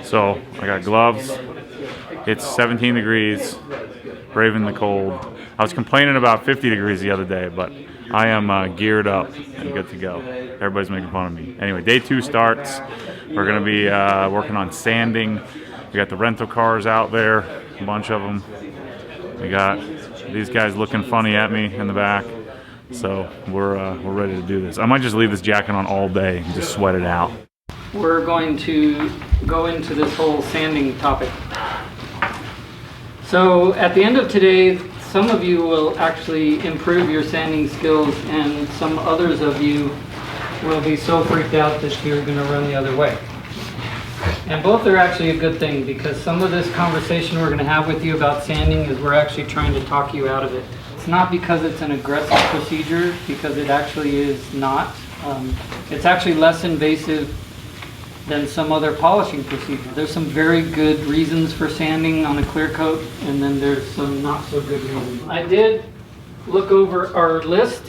So I got gloves. It's 17 degrees, braving the cold. I was complaining about 50 degrees the other day, but I am geared up and good to go. Everybody's making fun of me. Anyway, day 2 starts. We're gonna be working on sanding. We got the rental cars out there, a bunch of them. We got these guys looking funny at me in the back. So we're ready to do this. I might just leave this jacket on all day and just sweat it out. We're going to go into this whole sanding topic. So at the end of today, some of you will actually improve your sanding skills, and some others of you will be so freaked out that you're going to run the other way. And both are actually a good thing, because some of this conversation we're going to have with you about sanding is we're actually trying to talk you out of it. It's not because it's an aggressive procedure, because it actually is not. It's actually less invasive than some other polishing procedure. There's some very good reasons for sanding on a clear coat, and then there's some not so good reasons. I did look over our list,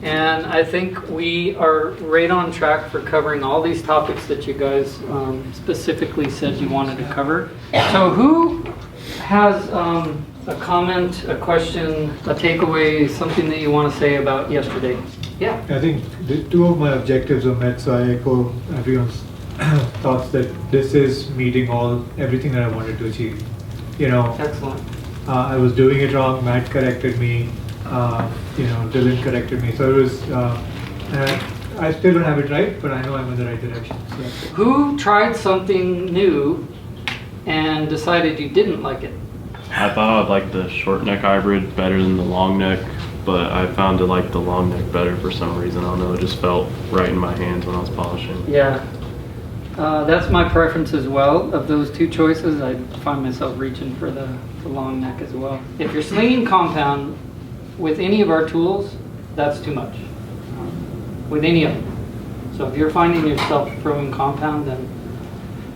and I think we are right on track for covering all these topics that you guys specifically said you wanted to cover. So who has a comment, a question, a takeaway, something that you want to say about yesterday? Yeah. I think the 2 of my objectives are met, so I echo everyone's thoughts that this is meeting everything that I wanted to achieve. You know, Excellent. I was doing it wrong. Matt corrected me. Dylan corrected me. So it was. I still don't have it right, but I know I'm in the right direction. So. Who tried something new and decided you didn't like it? I thought I'd like the short neck hybrid better than the long neck, but I found to like the long neck better for some reason. I don't know, it just felt right in my hands when I was polishing. Yeah, that's my preference as well. Of those 2 choices, I find myself reaching for the long neck as well. If you're slinging compound with any of our tools, that's too much. With any of them. So if you're finding yourself throwing compound, then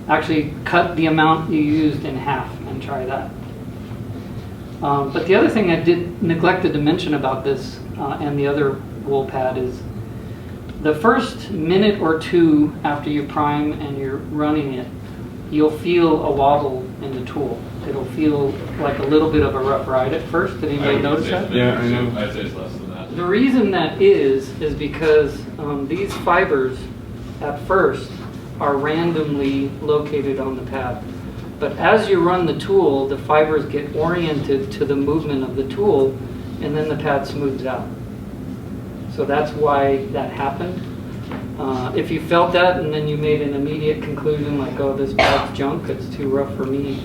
actually cut the amount you used in half and try that. But the other thing I neglected to mention about this and the other wool pad is the first minute or 2 after you prime and you're running it, you'll feel a wobble in the tool. It'll feel like a little bit of a rough ride at first. Did anybody notice that? Yeah, I know. I'd say it's less than that. The reason that is because these fibers at first are randomly located on the pad. But as you run the tool, the fibers get oriented to the movement of the tool, and then the pad smooths out. So that's why that happened. If you felt that and then you made an immediate conclusion like, oh, this pad's junk, it's too rough for me,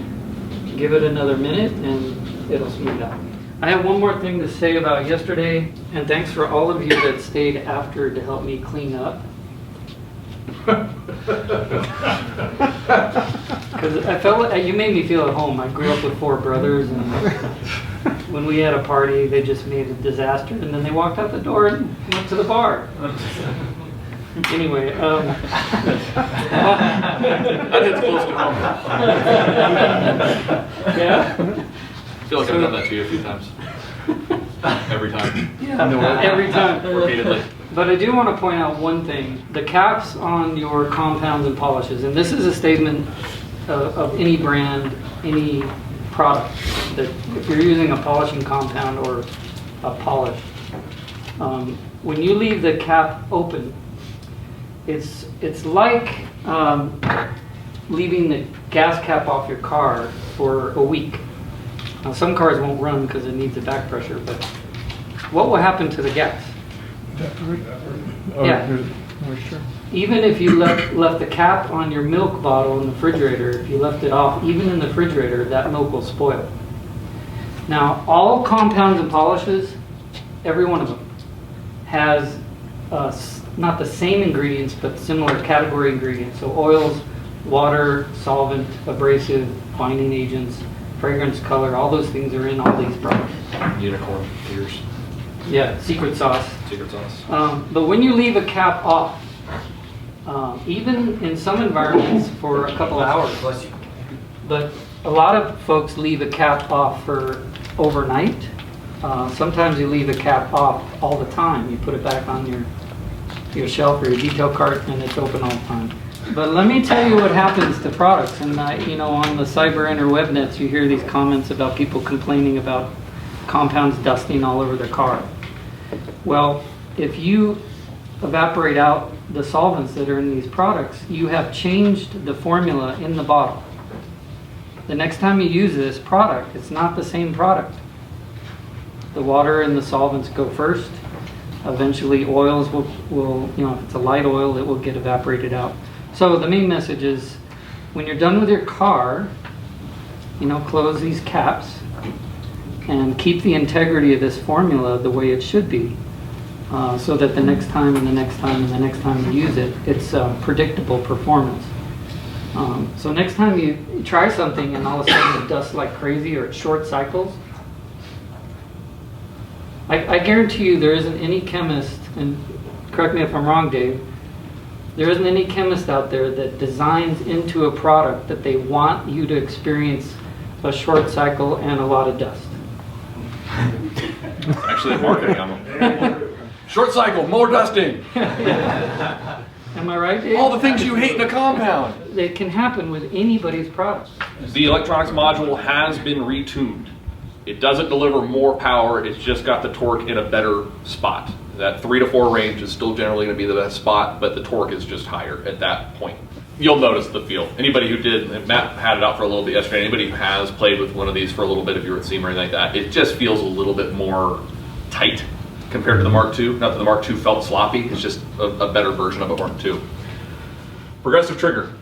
give it another minute and it'll smooth out. I have one more thing to say about yesterday, and thanks for all of you that stayed after to help me clean up. Because I felt like you made me feel at home. I grew up with 4 brothers, and when we had a party, they just made a disaster, and then they walked out the door and went to the bar. Anyway, That hits close to home. yeah. I feel like I've done that to you a few times. Every time. Yeah, every time. Repeatedly. But I do want to point out one thing. The caps on your compounds and polishes, and this is a statement of any brand, any product, that if you're using a polishing compound or a polish, when you leave the cap open, it's like leaving the gas cap off your car for a week. Now, some cars won't run because it needs a back pressure, but what will happen to the gas? Yeah. Sure. Even if you left the cap on your milk bottle in the refrigerator, if you left it off, even in the refrigerator, that milk will spoil. Now, all compounds and polishes, every one of them, has not the same ingredients, but similar category ingredients. So oils, water, solvent, abrasive, binding agents, fragrance, color, all those things are in all these products. Unicorn ears. Yeah, secret sauce. Secret sauce. But when you leave a cap off, even in some environments for a couple hours, but a lot of folks leave a cap off for overnight. Sometimes you leave a cap off all the time. You put it back on your shelf or your detail cart and it's open all the time. But let me tell you what happens to products. And you know, on the cyber interweb nets, you hear these comments about people complaining about compounds dusting all over their car. Well, if you evaporate out the solvents that are in these products, you have changed the formula in the bottle. The next time you use this product, it's not the same product. The water and the solvents go first. Eventually oils will, you know, if it's a light oil, it will get evaporated out. So the main message is, when you're done with your car, you know, close these caps and keep the integrity of this formula the way it should be, so that the next time and the next time and the next time you use it, it's predictable performance. So next time you try something and all of a sudden it dusts like crazy or it short cycles, I guarantee you there isn't any chemist, and correct me if I'm wrong, Dave, there isn't any chemist out there that designs into a product that they want you to experience a short cycle and a lot of dust. Actually, marketing on them. Short cycle, more dusting. Am I right, Dave? All the things you hate in a compound. It can happen with anybody's product. The electronics module has been retuned. It doesn't deliver more power, it's just got the torque in a better spot. That 3 to 4 range is still generally going to be the best spot, but the torque is just higher at that point. You'll notice the feel. Anybody who did, and Matt had it out for a little bit yesterday, anybody who has played with one of these for a little bit, if you were at SEMA or anything like that, it just feels a little bit more tight compared to the Mark II. Not that the Mark II felt sloppy, it's just a better version of a Mark II. Progressive trigger.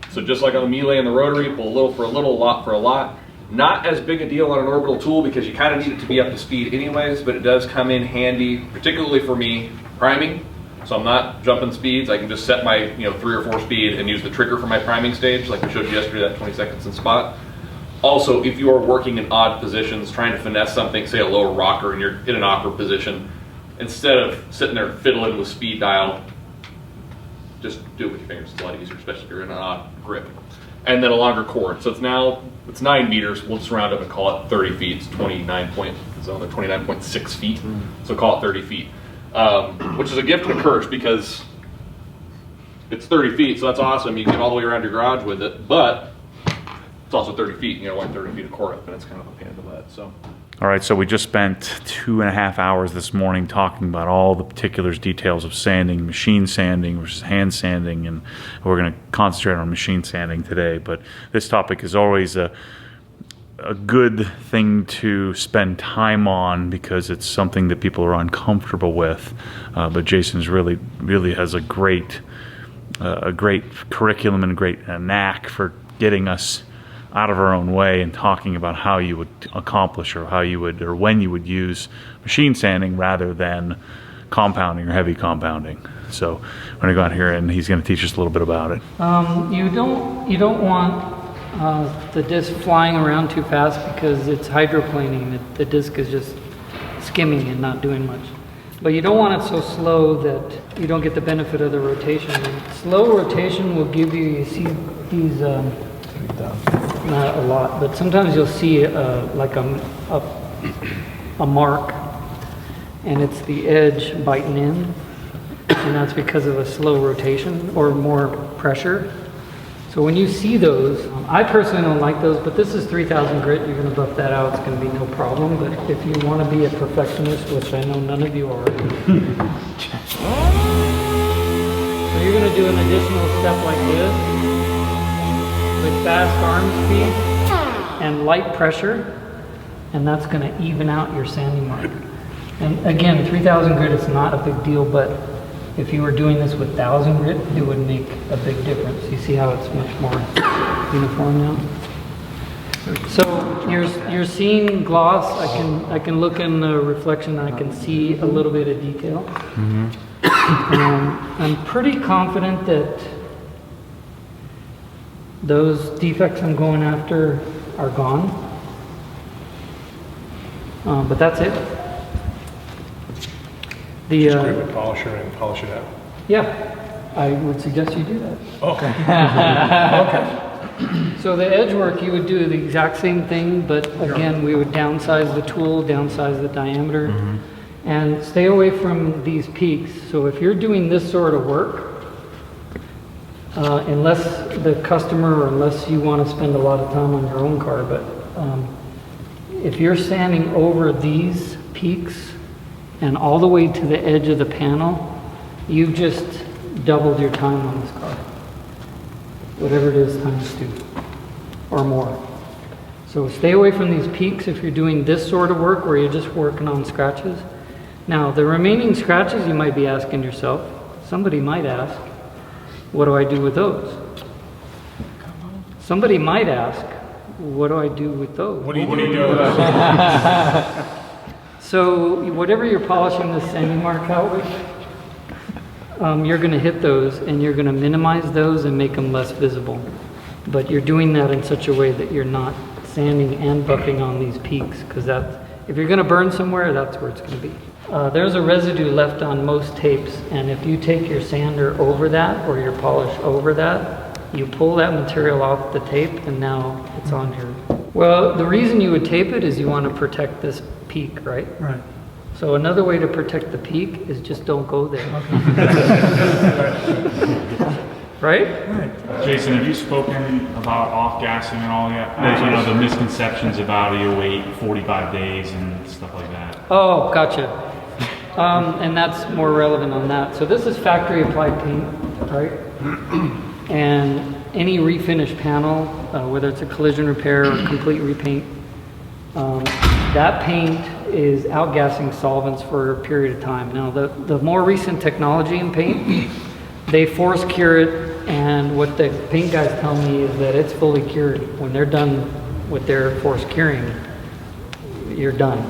So just like on the melee and the rotary, pull a little for a little, a lot for a lot. Not as big a deal on an orbital tool because you kind of need it to be up to speed anyways, but it does come in handy, particularly for me, priming. So I'm not jumping speeds. I can just set my 3 or 4 speed and use the trigger for my priming stage, like we showed you yesterday, that 20 seconds in spot. Also, if you are working in odd positions, trying to finesse something, say a lower rocker, and you're in an awkward position, instead of sitting there fiddling with speed dial, just do it with your fingers. It's a lot easier, especially if you're in an odd grip. And then a longer cord. So it's 9 meters. We'll just round up and call it 30 feet. It's 29.6 feet. So call it 30 feet, which is a gift and a curse because it's 30 feet. So that's awesome. You can get all the way around your garage with it, but it's also 30 feet. You know, like 30 feet of cord up, and it's kind of a pain in the butt. So. All right, so we just spent 2.5 hours this morning talking about all the particulars, details of sanding, machine sanding versus hand sanding, and we're going to concentrate on machine sanding today. But this topic is always a good thing to spend time on because it's something that people are uncomfortable with. But Jason's really has a great curriculum and a great knack for getting us out of our own way and talking about how you would accomplish or when you would use machine sanding rather than compounding or heavy compounding. So we're going to go out here and he's going to teach us a little bit about it. You don't want the disc flying around too fast because it's hydroplaning. The disc is just skimming and not doing much. But you don't want it so slow that you don't get the benefit of the rotation. And slow rotation will give you see these not a lot, but sometimes you'll see like a mark, and it's the edge biting in, and that's because of a slow rotation or more pressure. So when you see those, I personally don't like those, but this is 3000 grit. You're going to buff that out. It's going to be no problem. But if you want to be a perfectionist, which I know none of you are, so you're going to do an additional step like this with fast arm speed and light pressure, and that's going to even out your sanding mark. And again, 3000 grit is not a big deal, but if you were doing this with 1000 grit, it would make a big difference. You see how it's much more uniform now? So you're seeing gloss. I can look in the reflection. I can see a little bit of detail. Mm-hmm. I'm pretty confident that those defects I'm going after are gone. But that's it. Just grab a polisher and polish it out. Yeah, I would suggest you do that. Okay. Okay. So the edge work, you would do the exact same thing, but again, we would downsize the tool, downsize the diameter, and stay away from these peaks. So if you're doing this sort of work, unless the customer, or unless you want to spend a lot of time on your own car, but if you're sanding over these peaks and all the way to the edge of the panel, you've just doubled your time on this car. Whatever it is, times 2 or more. So stay away from these peaks if you're doing this sort of work where you're just working on scratches. Now, the remaining scratches, you might be asking yourself, somebody might ask, what do I do with those? Somebody might ask, what do I do with those? What do you do with those? So whatever you're polishing the sanding mark out with, you're going to hit those and you're going to minimize those and make them less visible. But you're doing that in such a way that you're not sanding and buffing on these peaks, because if you're going to burn somewhere, that's where it's going to be. There's a residue left on most tapes, and if you take your sander over that or your polish over that, you pull that material off the tape and now it's on your... Well, the reason you would tape it is you want to protect this peak, right? Right. So another way to protect the peak is just don't go there. Right? Right. Jason, have you spoken about off-gassing and all that? The misconceptions about you wait 45 days and stuff like that. Oh, gotcha. And that's more relevant on that. So this is factory applied paint, right? And any refinish panel, whether it's a collision repair or complete repaint, that paint is outgassing solvents for a period of time. Now, the more recent technology in paint, they force cure it, and what the paint guys tell me is that it's fully cured. When they're done with their force curing, you're done.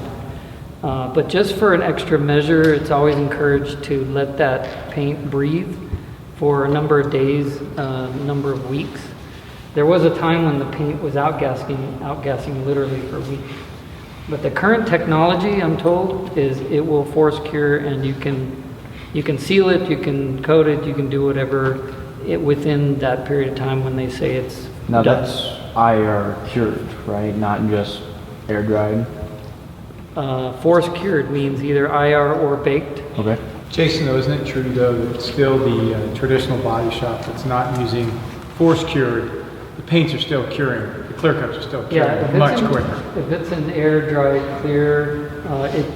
But just for an extra measure, it's always encouraged to let that paint breathe for a number of days, number of weeks. There was a time when the paint was outgassing literally for weeks. But the current technology, I'm told, is it will force cure, and you can seal it, you can coat it, you can do whatever within that period of time when they say it's Now done. that's IR cured, right? Not just air dried. Force cured means either IR or baked. Okay. Jason, though, isn't it true, though, that still the traditional body shop that's not using force cured, the paints are still curing, the clear coats are still curing much quicker? If it's an air dried clear, it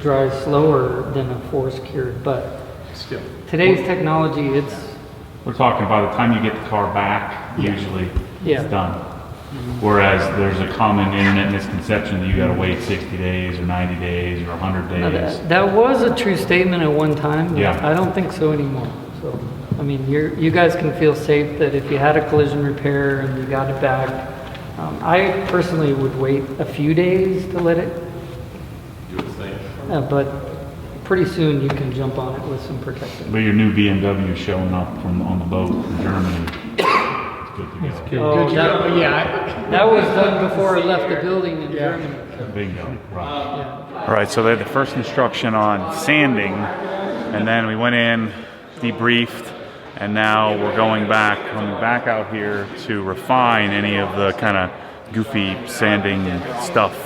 dries slower than a force cured, but Still. today's technology, We're talking by the time you get the car back, usually Yeah. it's done. Whereas there's a common internet misconception that you got to wait 60 days or 90 days or 100 days. that was a true statement at one time. But Yeah. I don't think so anymore. So, I mean, you guys can feel safe that if you had a collision repair and you got it back, I personally would wait a few days to let it. Do its thing. But pretty soon you can jump on it with some protection. But your new BMW showing up on the boat from Germany. It's good to go. Oh, that was done before I left the building in Germany. Bingo. Right. All right, so they had the first instruction on sanding, and then we went in, debriefed, and now we're coming back out here to refine any of the kind of goofy sanding stuff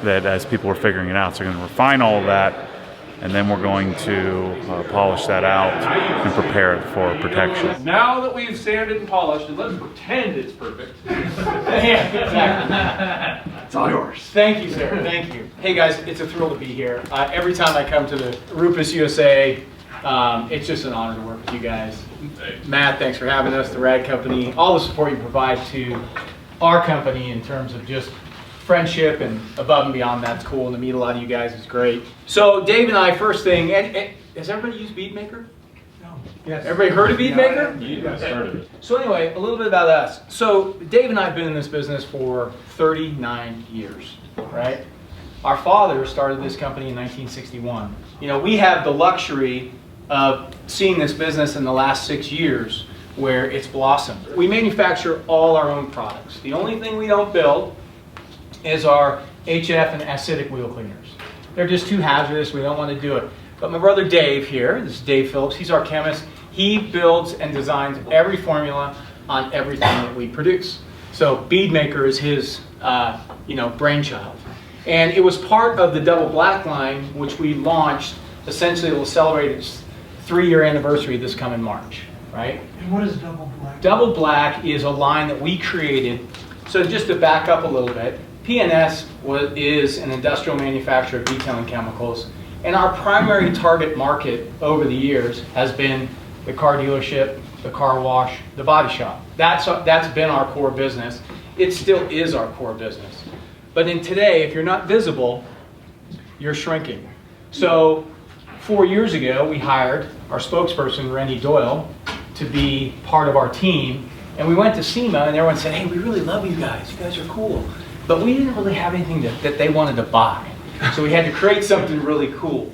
that as people were figuring it out. So we're going to refine all of that, and then we're going to polish that out and prepare it for protection. Now that we've sanded and polished, and let's pretend it's perfect. Yeah, exactly. It's all yours. Thank you, sir. Thank you. Hey, guys, it's a thrill to be here. Every time I come to the RUPES USA, it's just an honor to work with you guys. Matt, thanks for having us, the RAD company, all the support you provide to our company in terms of just friendship and above and beyond. That's cool, and to meet a lot of you guys is great. So Dave and I, first thing, and has everybody used Bead Maker? Yes. Everybody heard of Bead Maker? You guys started it. So anyway, a little bit about us. So Dave and I have been in this business for 39 years, right? Our father started this company in 1961. You know, we have the luxury of seeing this business in the last 6 years where it's blossomed. We manufacture all our own products. The only thing we don't build is our HF and acidic wheel cleaners. They're just too hazardous, we don't want to do it. But my brother Dave here, this is Dave Phillips, he's our chemist. He builds and designs every formula on everything that we produce. So Bead Maker is his brainchild. And it was part of the Double Black line, which we launched. Essentially, it will celebrate its 3-year anniversary this coming March. right? And what is double black? Double black is a line that we created. So just to back up a little bit, P&S is an industrial manufacturer of detailing chemicals, and our primary target market over the years has been the car dealership, the car wash, the body shop. That's been our core business. It still is our core business. But in today, if you're not visible, you're shrinking. So 4 years ago, we hired our spokesperson, Rennie Doyle, to be part of our team. And we went to SEMA, and everyone said, hey, we really love you guys. You guys are cool. But we didn't really have anything that they wanted to buy. So we had to create something really cool.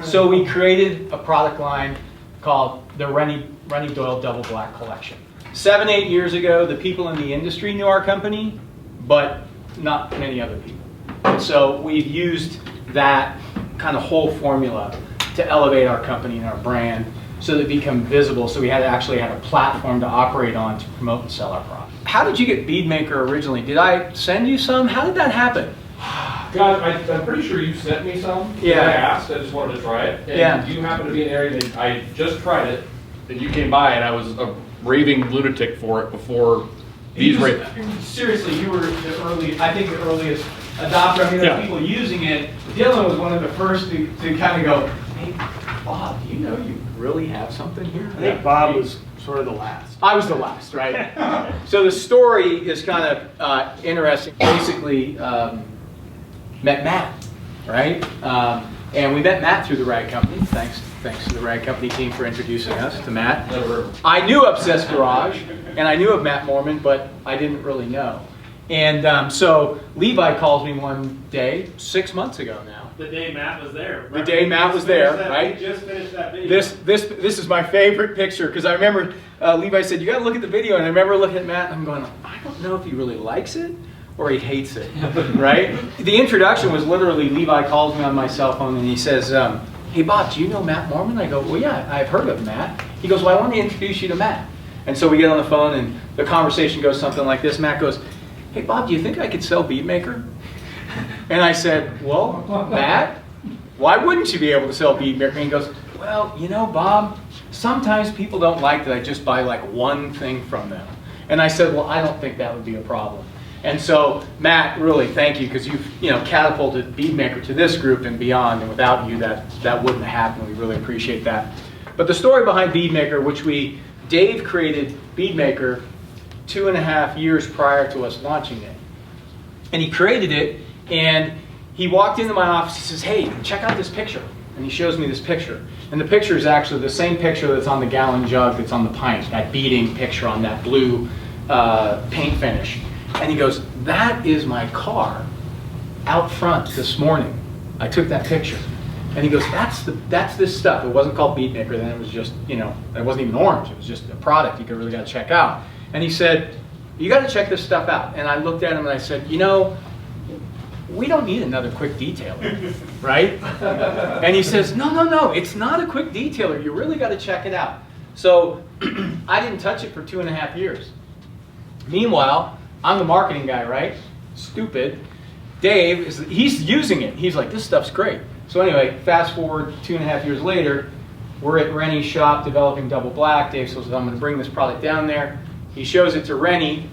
So we created a product line called the Rennie Doyle Double Black Collection. 7, 8 years ago, the people in the industry knew our company, but not many other people. And so we've used that kind of whole formula to elevate our company and our brand so that it become visible. So we actually had a platform to operate on to promote and sell our product. How did you get Bead Maker originally? Did I send you some? How did that happen? God, I'm pretty sure you sent me some. Yeah. I asked. I just wanted to try it. And Yeah. you happened to be in an area that I just tried it, and you came by, and I was a raving lunatic for it before these Seriously, you were the earliest adopter. I mean, there were people using it. Dylan was one of the first to kind of go, hey, Bob, do you know you really have something here? I think Bob was sort of the last. I was the last, right? So the story is kind of interesting. Basically, met Matt, right? And we met Matt through the Rag Company. Thanks to the Rag Company team for introducing us to Matt. I knew Obsessed Garage, and I knew of Matt Mormon, but I didn't really know. And so Levi calls me one day, 6 months ago now. The day Matt was there. The day Matt was there, right? We just finished that video. This is my favorite picture because I remember Levi said, you got to look at the video. And I remember looking at Matt and I'm going, I don't know if he really likes it or he hates it, right? The introduction was literally Levi calls me on my cell phone and he says, hey Bob, do you know Matt Mormon? I go, well yeah, I've heard of Matt. He goes, well I want to introduce you to Matt. And so we get on the phone and the conversation goes something like this. Matt goes, hey Bob, do you think I could sell Bead Maker? And I said, well, Matt, why wouldn't you be able to sell Bead Maker? And he goes, well, you know, Bob, sometimes people don't like that I just buy like one thing from them. And I said, well, I don't think that would be a problem. And so, Matt, really, thank you, because you've catapulted Bead Maker to this group and beyond, and without you, that wouldn't have happened. We really appreciate that. But the story behind Bead Maker, which Dave created Bead Maker 2.5 years prior to us launching it. And he created it, and he walked into my office, he says, hey, check out this picture. And he shows me this picture. And the picture is actually the same picture that's on the gallon jug that's on the pint, that beading picture on that blue paint finish. And he goes, that is my car out front this morning. I took that picture. And he goes, that's this stuff. It wasn't called Bead Maker then, it was just, it wasn't even orange. It was just a product you really got to check out. And he said, you got to check this stuff out. And I looked at him and I said, we don't need another quick detailer, right? And he says, no, it's not a quick detailer. You really got to check it out. So I didn't touch it for 2.5 years. Meanwhile, I'm the marketing guy, right? Stupid. Dave, he's using it. He's like, this stuff's great. So anyway, fast forward 2.5 years later, we're at Rennie's shop developing Double Black. Dave says, I'm going to bring this product down there. He shows it to Rennie.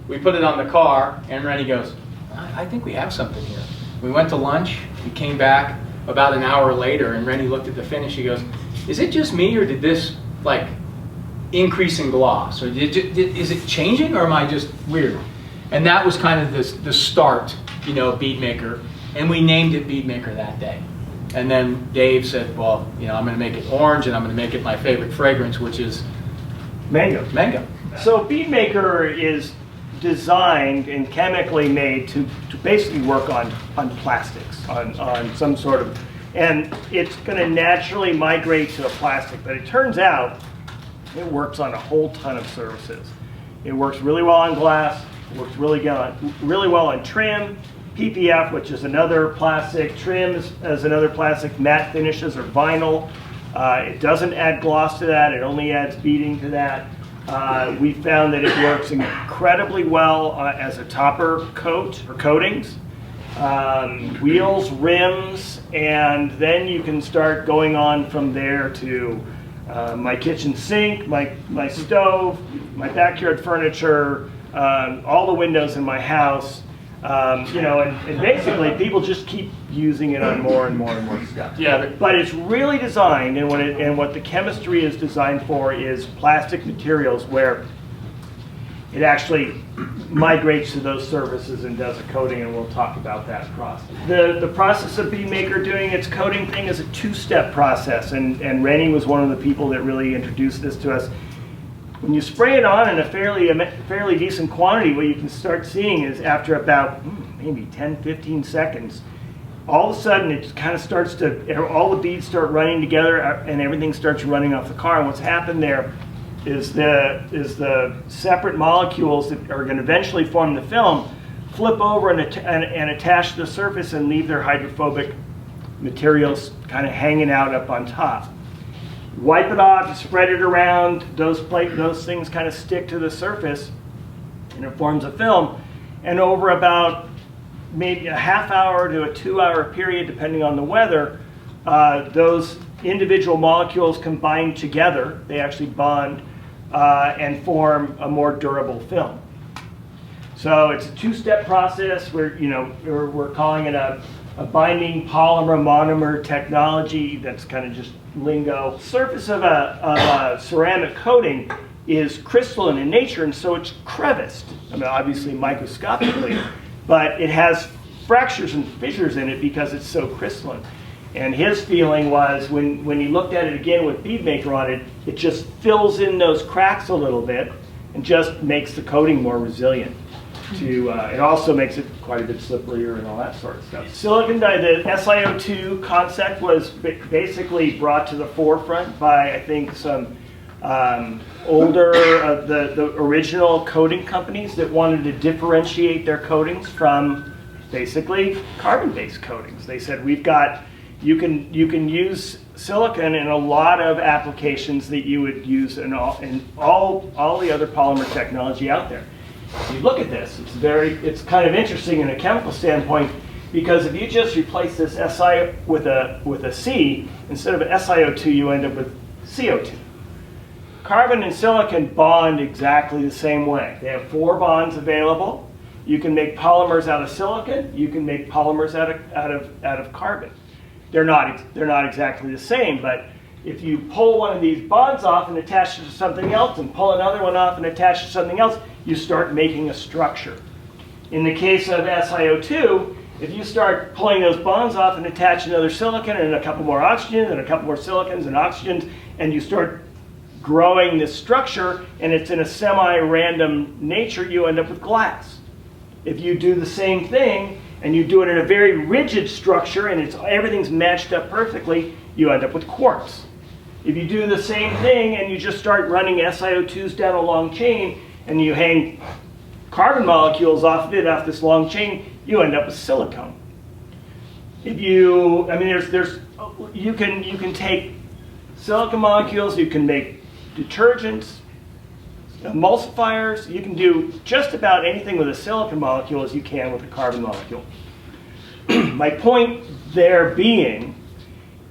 We put it on the car, and Rennie goes, I think we have something here. We went to lunch. We came back about an hour later, and Rennie looked at the finish. He goes, is it just me, or did this, increase in gloss? Or is it changing, or am I just weird? And that was kind of the start, Bead Maker. And we named it Bead Maker that day. And then Dave said, well, I'm going to make it orange, and I'm going to make it my favorite fragrance, which is Mango. mango. So Bead Maker is designed and chemically made to basically work on plastics, on some sort of, and it's going to naturally migrate to a plastic. But it turns out it works on a whole ton of surfaces. It works really well on glass. It works really well on trim. PPF, which is another plastic, trim is another plastic, matte finishes or vinyl. It doesn't add gloss to that, it only adds beading to that. We found that it works incredibly well as a topper coat for coatings, wheels, rims, and then you can start going on from there to my kitchen sink, my stove, my backyard furniture, all the windows in my house. And basically people just keep using it on more and more and more stuff. Yeah. But it's really designed, and what the chemistry is designed for is plastic materials where it actually migrates to those surfaces and does a coating, and we'll talk about that process. The process of Bead Maker doing its coating thing is a two-step process, and Rennie was one of the people that really introduced this to us. When you spray it on in a fairly decent quantity, what you can start seeing is after about maybe 10-15 seconds, all of a sudden it kind of starts to, all the beads start running together and everything starts running off the car. And what's happened there is the separate molecules that are going to eventually form the film flip over and attach to the surface and leave their hydrophobic materials kind of hanging out up on top. Wipe it off, you spread it around, those things kind of stick to the surface and it forms a film. And over about maybe a half hour to a 2-hour period, depending on the weather, those individual molecules combine together, they actually bond and form a more durable film. So it's a two-step process. We're calling it a binding polymer monomer technology. That's kind of just lingo. Surface of a ceramic coating is crystalline in nature, and so it's creviced. I mean, obviously microscopically, but it has fractures and fissures in it because it's so crystalline. And his feeling was when he looked at it again with Bead Maker on it, it just fills in those cracks a little bit and just makes the coating more resilient. It also makes it quite a bit slipperier and all that sort of stuff. Silicon the SiO2 concept was basically brought to the forefront by, I think, some older the original coating companies that wanted to differentiate their coatings from basically carbon-based coatings. They said, you can use silicon in a lot of applications that you would use in all the other polymer technology out there. You look at this, it's kind of interesting in a chemical standpoint, because if you just replace this Si with a C, instead of an SiO2, you end up with CO2. Carbon and silicon bond exactly the same way. They have 4 bonds available. You can make polymers out of silicon, you can make polymers out of carbon. They're not exactly the same, but if you pull one of these bonds off and attach it to something else, and pull another one off and attach it to something else, you start making a structure. In the case of SiO2, if you start pulling those bonds off and attach another silicon and a couple more oxygens and a couple more silicons and oxygens, and you start growing this structure and it's in a semi-random nature, you end up with glass. If you do the same thing and you do it in a very rigid structure and everything's matched up perfectly, you end up with quartz. If you do the same thing and you just start running SiO2s down a long chain and you hang carbon molecules off of it, off this long chain, you end up with silicone. If you, I mean, you can take silicon molecules, you can make detergents, emulsifiers, you can do just about anything with a silicon molecule as you can with a carbon molecule. My point there being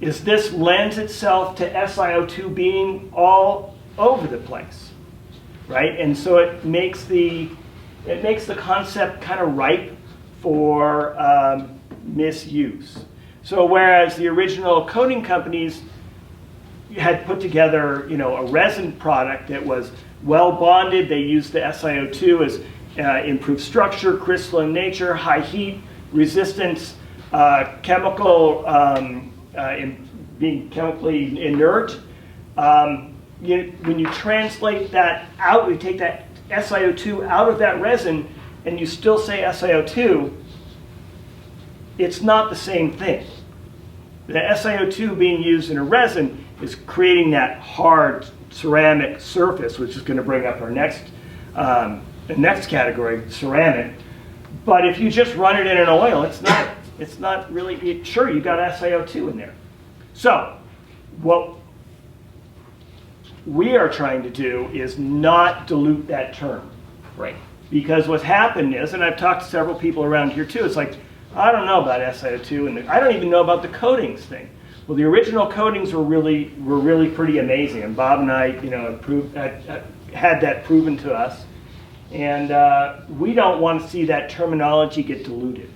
is this lends itself to SiO2 being all over the place, right? And so it makes the concept kind of ripe for misuse. So whereas the original coating companies had put together, a resin product that was well bonded, they used the SiO2 as improved structure, crystalline nature, high heat, resistance, being chemically inert. When you translate that out, you take that SiO2 out of that resin and you still say SiO2, it's not the same thing. The SiO2 being used in a resin is creating that hard ceramic surface, which is going to bring up our next category, ceramic. But if you just run it in an oil, it's not really, sure, you got SiO2 in there. So what we are trying to do is not dilute that term. Right. Because what's happened is, and I've talked to several people around here too, it's like, I don't know about SiO2, and I don't even know about the coatings thing. Well, the original coatings were really pretty amazing, and Bob and I, had that proven to us. And we don't want to see that terminology get diluted.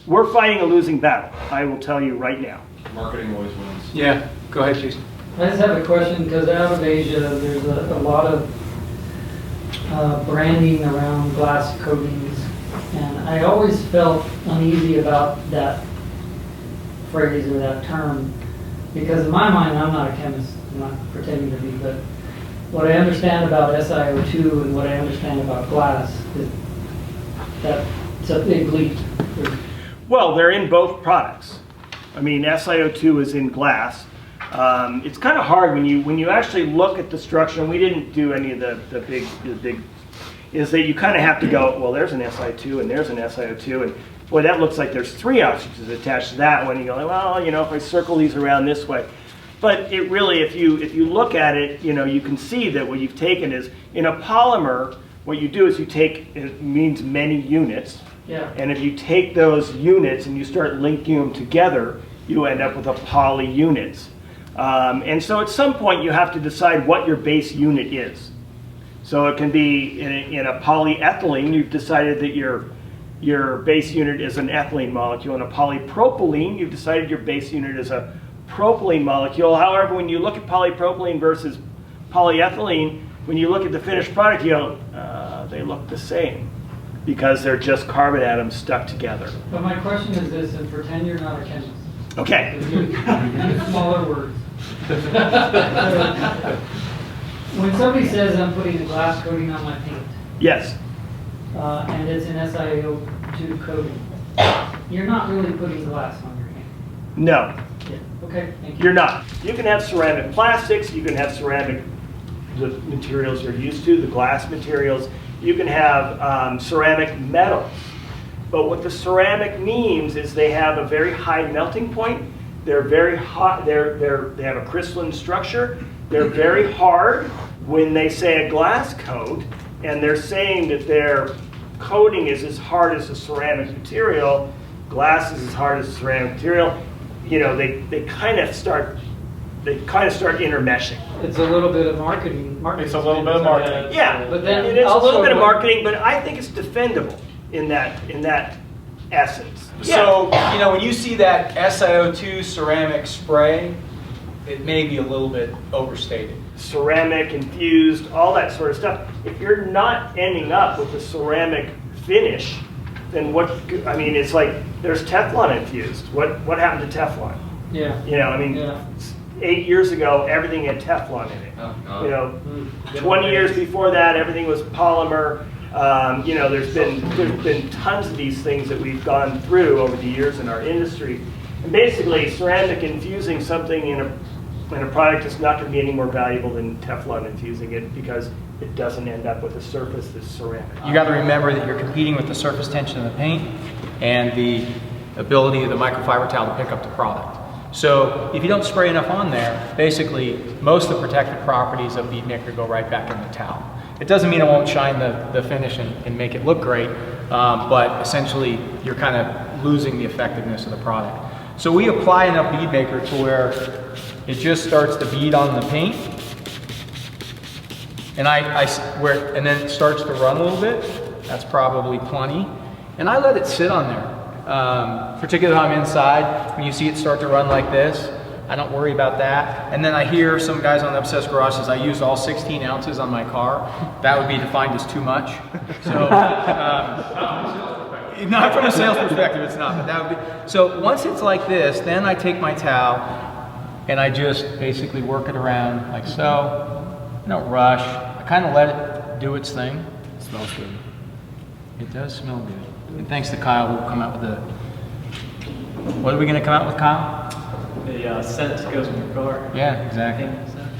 We're fighting a losing battle, I will tell you right now. Marketing always wins. Yeah, go ahead, Jason. I just have a question, because out of Asia, there's a lot of branding around glass coatings, and I always felt uneasy about that phrase or that term, because in my mind, I'm not a chemist, I'm not pretending to be, but what I understand about SiO2 and what I understand about glass is that it's a big leap. Well, they're in both products. I mean, SiO2 is in glass. It's kind of hard when you actually look at the structure, and we didn't do any of the big, is that you kind of have to go, well, there's an SiO2 and there's an SiO2, and boy, that looks like there's 3 oxygens attached to that one. You go, well, if I circle these around this way. But it really, if you look at it, you can see that what you've taken is, in a polymer, what you do is you take, it means many units. Yeah. And if you take those units and you start linking them together, you end up with a poly units. And so at some point you have to decide what your base unit is. So it can be in a polyethylene, you've decided that your base unit is an ethylene molecule. In a polypropylene, you've decided your base unit is a propylene molecule. However, when you look at polypropylene versus polyethylene, when you look at the finished product, you go, they look the same, because they're just carbon atoms stuck together. But my question is this, and pretend you're not a chemist. Okay. Use smaller words. When somebody says I'm putting a glass coating on my paint, Yes. And it's an SiO2 coating, you're not really putting glass on your hand. No, Yeah. Okay, thank you. you're not. You can have ceramic plastics, you can have ceramic, the materials you're used to, the glass materials. You can have ceramic metals. But what the ceramic means is they have a very high melting point. They're very hot. They have a crystalline structure. They're very hard. When they say a glass coat, and they're saying that their coating is as hard as a ceramic material, glass is as hard as a ceramic material. They kind of start intermeshing. It's a little bit of marketing. It's a little bit of marketing. Yeah, But then it is a little also bit of what- marketing, but I think it's defendable in that essence. So, when you see that SiO2 ceramic spray, it may be a little bit overstated. Ceramic infused, all that sort of stuff. If you're not ending up with a ceramic finish, then it's like there's Teflon infused. What happened to Teflon? Yeah. Yeah. 8 years ago, everything had Teflon in it. Oh, 20 years before that, everything was polymer. There's been tons of these things that we've gone through over the years in our industry. And basically, ceramic infusing something in a product is not going to be any more valuable than Teflon infusing it, because it doesn't end up with a surface that's ceramic. You got to remember that you're competing with the surface tension of the paint and the ability of the microfiber towel to pick up the product. So if you don't spray enough on there, basically most of the protective properties of Bead Maker go right back in the towel. It doesn't mean it won't shine the finish and make it look great, but essentially you're kind of losing the effectiveness of the product. So we apply enough Bead Maker to where it just starts to bead on the paint, and and then it starts to run a little bit. That's probably plenty, and I let it sit on there. Particularly if I'm inside, when you see it start to run like this, I don't worry about that. And then I hear some guys on the Obsessed Garage says I used all 16 ounces on my car. That would be defined as too much. So, not from a sales perspective, it's not. But that would be. So once it's like this, then I take my towel and I just basically work it around like so. I don't rush. I kind of let it do its thing. It smells good. It does smell good. And thanks to Kyle, we'll come out with what are we going to come out with, Kyle? The scent goes in your car. Yeah, exactly.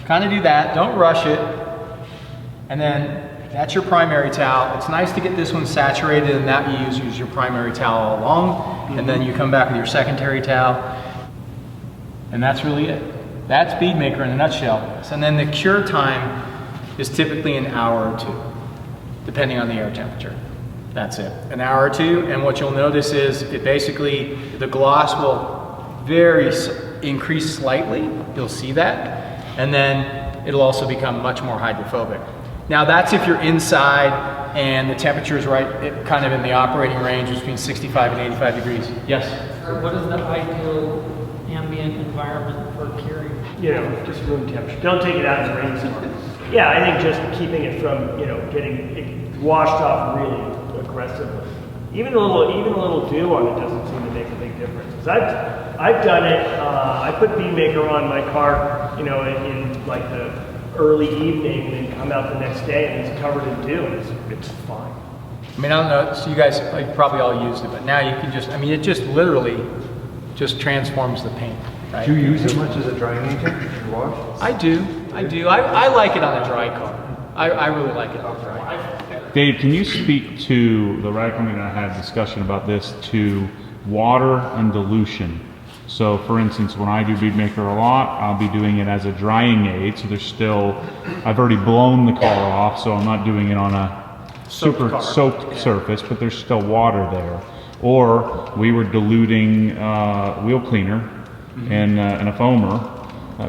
Kind of do that. Don't rush it. And then that's your primary towel. It's nice to get this one saturated, and that you use your primary towel all along. And then you come back with your secondary towel. And that's really it. That's Bead Maker in a nutshell. And then the cure time is typically an hour or two, depending on the air temperature. That's it. An hour or two, and what you'll notice is it basically, the gloss will very increase slightly, you'll see that, and then it'll also become much more hydrophobic. Now that's if you're inside and the temperature is right, kind of in the operating range between 65 and 85 degrees. Yes? What is the ideal ambient environment for curing? You know, just room temperature. Don't take it out in the rainstorm. Yeah, I think just keeping it from, you know, getting it washed off really aggressively. Even a little dew on it doesn't seem to make a big difference. 'Cause I've done it. I put Bead Maker on my car, you know, in like the early evening, and then come out the next day and it's covered in dew, and it's fine. I mean, I don't know, so you guys like, probably all used it, but now you can just, I mean, it just literally just transforms the paint, right? Do you use it much as a drying agent to wash? I do. I like it on a dry car. I really like it on a dry car. Dave, can you speak to, the Radical and I had a discussion about this, to water and dilution? So for instance, when I do Bead Maker a lot, I'll be doing it as a drying aid, so there's still, I've already blown the car off, so I'm not doing it on a super soaked surface, but there's still water there. Or we were diluting wheel cleaner and a foamer.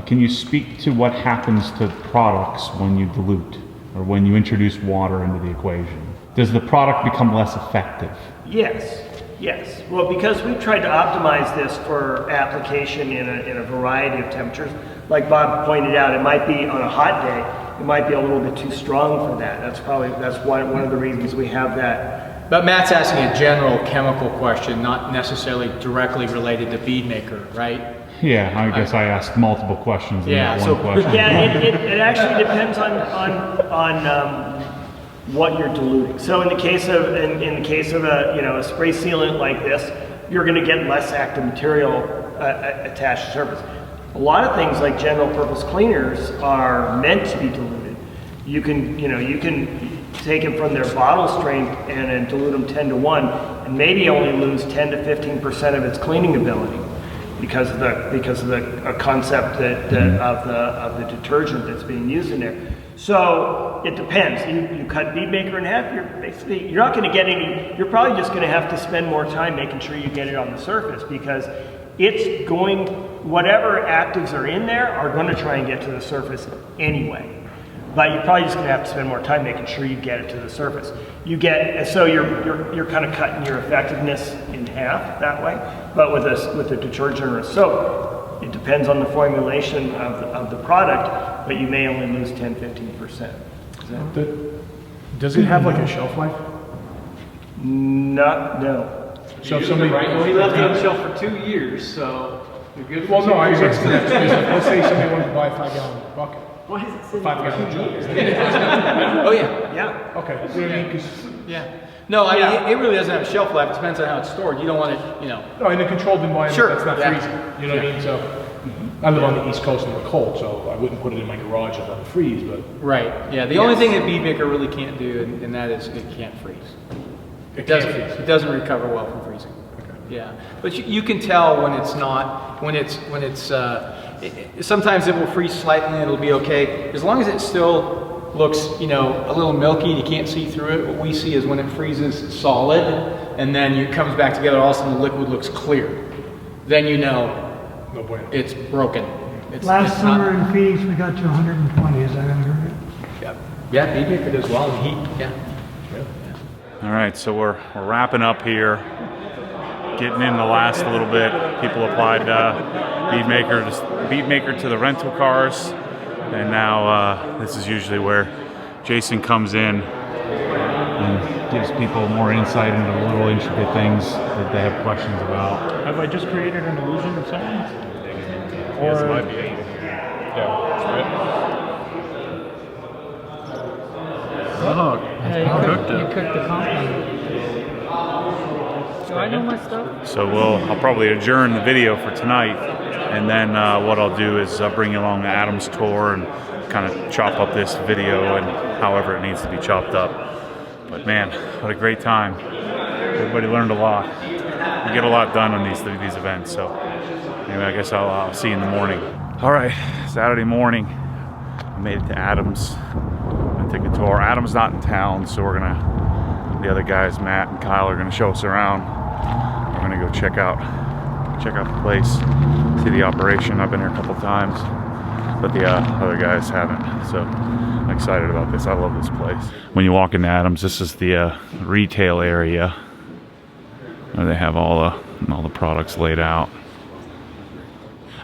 Can you speak to what happens to products when you dilute or when you introduce water into the equation? Does the product become less effective? Yes. Yes. Well, because we've tried to optimize this for application in a variety of temperatures. Like Bob pointed out, it might be on a hot day, it might be a little bit too strong for that. That's one of the reasons we have that. But Matt's asking a general chemical question, not necessarily directly related to Bead Maker, right? Yeah, I guess I asked multiple questions in that one question. Yeah, it actually depends on what you're diluting. So in the case of a spray sealant like this, you're going to get less active material attached to the surface. A lot of things like general purpose cleaners are meant to be diluted. You can take them from their bottle strength and then dilute them 10 to 1 and maybe only lose 10 to 15% of its cleaning ability because of the concept of the detergent that's being used in there. So it depends. You cut Bead Maker in half, you're not going to get any, you're probably just going to have to spend more time making sure you get it on the surface, because it's going, whatever actives are in there are going to try and get to the surface anyway. But you're probably just going to have to spend more time making sure you get it to the surface. So you're kind of cutting your effectiveness in half that way. But with a detergent or a soap, it depends on the formulation of the product, but you may only lose 10-15%. Does it have like a shelf life? No. So if somebody, We left it on the shelf for 2 years, so you're good. well, no, I was asking that. Let's say somebody wanted to buy a 5-gallon bucket. Why is it sitting 5-gallon jug. Oh yeah. Yeah. Okay. You know what I mean? 'Cause Yeah. No, I mean, it really doesn't have a shelf life. It depends on how it's stored. You don't want it, you know. no, in a controlled environment Sure, that's not yeah. freezing. You know what I mean? So I live on the East Coast and we're cold, so I wouldn't put it in my garage and let it freeze. But Right. Yeah. The only thing that Bead Maker really can't do, and that is it can't freeze. it doesn't can't freeze. It doesn't recover well from freezing. Okay. Yeah, but you can tell when it's not, sometimes it will freeze slightly and it'll be okay. As long as it still looks, a little milky and you can't see through it, what we see is when it freezes solid and then it comes back together, all of a sudden the liquid looks clear. Then you know No bueno. it's broken. Last it's summer not, in Phoenix, we got to 120, as I heard it. yeah, Bead Maker does well in heat, yeah. All right, so we're wrapping up here, getting in the last little bit. People applied Bead Maker to the rental cars, and now this is usually where Jason comes in and gives people more insight into the little intricate things that they have questions about. Have I just created an illusion of something? Yes, it might be. Yeah. Oh, you cooked the compound. Do I know my stuff? So I'll probably adjourn the video for tonight, and then what I'll do is bring you along Adam's tour and kind of chop up this video and however it needs to be chopped up. But man, what a great time. Everybody learned a lot. We get a lot done on these events, so anyway, I guess I'll see you in the morning. All right, Saturday morning, I made it to Adam's. I took a tour. Adam's not in town, so the other guys, Matt and Kyle, are gonna show us around. We're gonna go check out check out the place, see the operation. I've been here a couple times, but the other guys haven't. So I'm excited about this. I love this place. When you walk into Adams, this is the retail area where they have all the products laid out.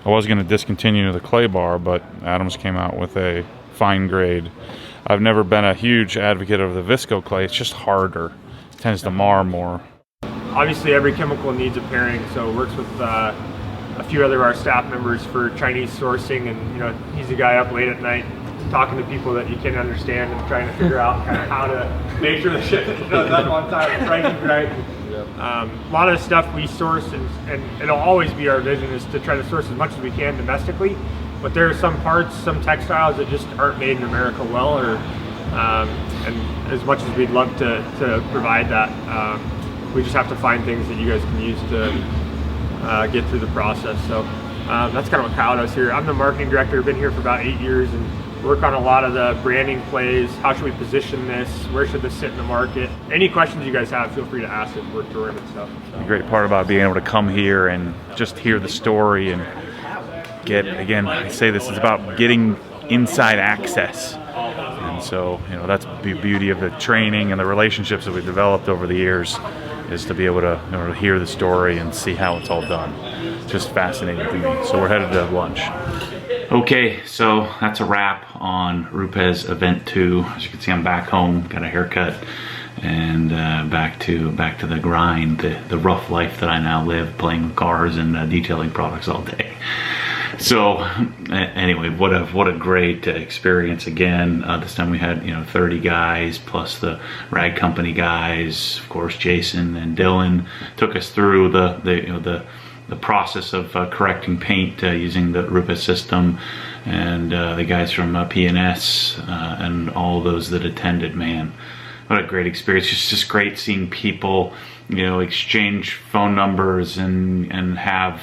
I was going to discontinue the clay bar, but Adams came out with a fine grade. I've never been a huge advocate of the visco clay. It's just harder. It tends to mar more. Obviously every chemical needs a pairing, so it works with a few other of our staff members for Chinese sourcing, and he's a guy up late at night talking to people that you can't understand and trying to figure out kind of how to make sure the shipment does that on time, the pricing's right. A lot of the stuff we source, and it'll always be our vision, is to try to source as much as we can domestically, but there are some parts, some textiles that just aren't made in America well, or and as much as we'd love to provide that, we just have to find things that you guys can use to get through the process. So that's kind of what Kyle does here. I'm the marketing director, been here for about 8 years, and work on a lot of the branding plays. How should we position this? Where should this sit in the market? Any questions you guys have, feel free to ask as we're touring and stuff. So. The great part about being able to come here and just hear the story and get, again, I say this is about getting inside access. And so, that's the beauty of the training and the relationships that we've developed over the years, is to be able to hear the story and see how it's all done. It's just fascinating to me. So we're headed to lunch. Okay, so that's a wrap on RUPES Event 2. As you can see, I'm back home, got a haircut, and back to the grind, the rough life that I now live, playing with cars and detailing products all day. So anyway, what a great experience again. This time we had 30 guys plus the rag company guys. Of course, Jason and Dylan took us through the process of correcting paint using the RUPES system, and the guys from P&S and all those that attended. Man, what a great experience. It's just great seeing people exchange phone numbers and have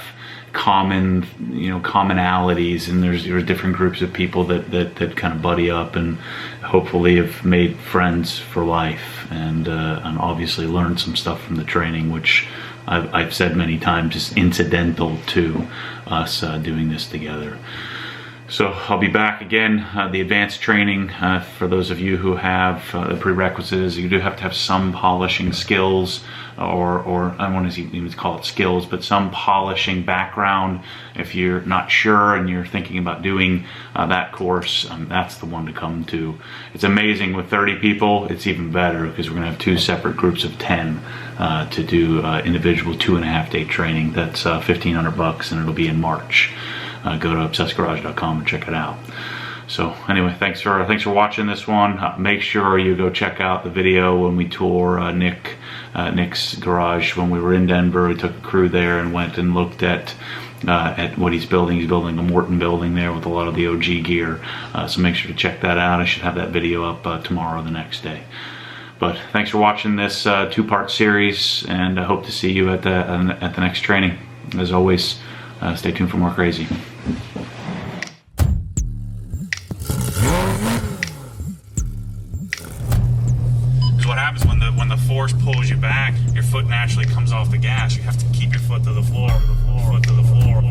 commonalities, and there's different groups of people that kind of buddy up and hopefully have made friends for life, and obviously learned some stuff from the training, which I've said many times is incidental to us doing this together. So I'll be back again. The advanced training, for those of you who have the prerequisites, you do have to have some polishing skills, or I don't want to even call it skills, but some polishing background. If you're not sure and you're thinking about doing that course, that's the one to come to. It's amazing with 30 people. It's even better because we're going to have 2 separate groups of 10 to do individual 2.5-day training. That's $1,500, and it'll be in March. Go to obsessgarage.com and check it out. So anyway, thanks for watching this one. Make sure you go check out the video when we tour Nick's garage when we were in Denver. We took a crew there and went and looked at what he's building. He's building a Morton building there with a lot of the OG gear. So make sure to check that out. I should have that video up tomorrow or the next day. But thanks for watching this 2-part series, and I hope to see you at the next training. As always, stay tuned for more crazy. What happens when the force pulls you back, your foot naturally comes off the gas. You have to keep your foot to the floor, foot to the floor.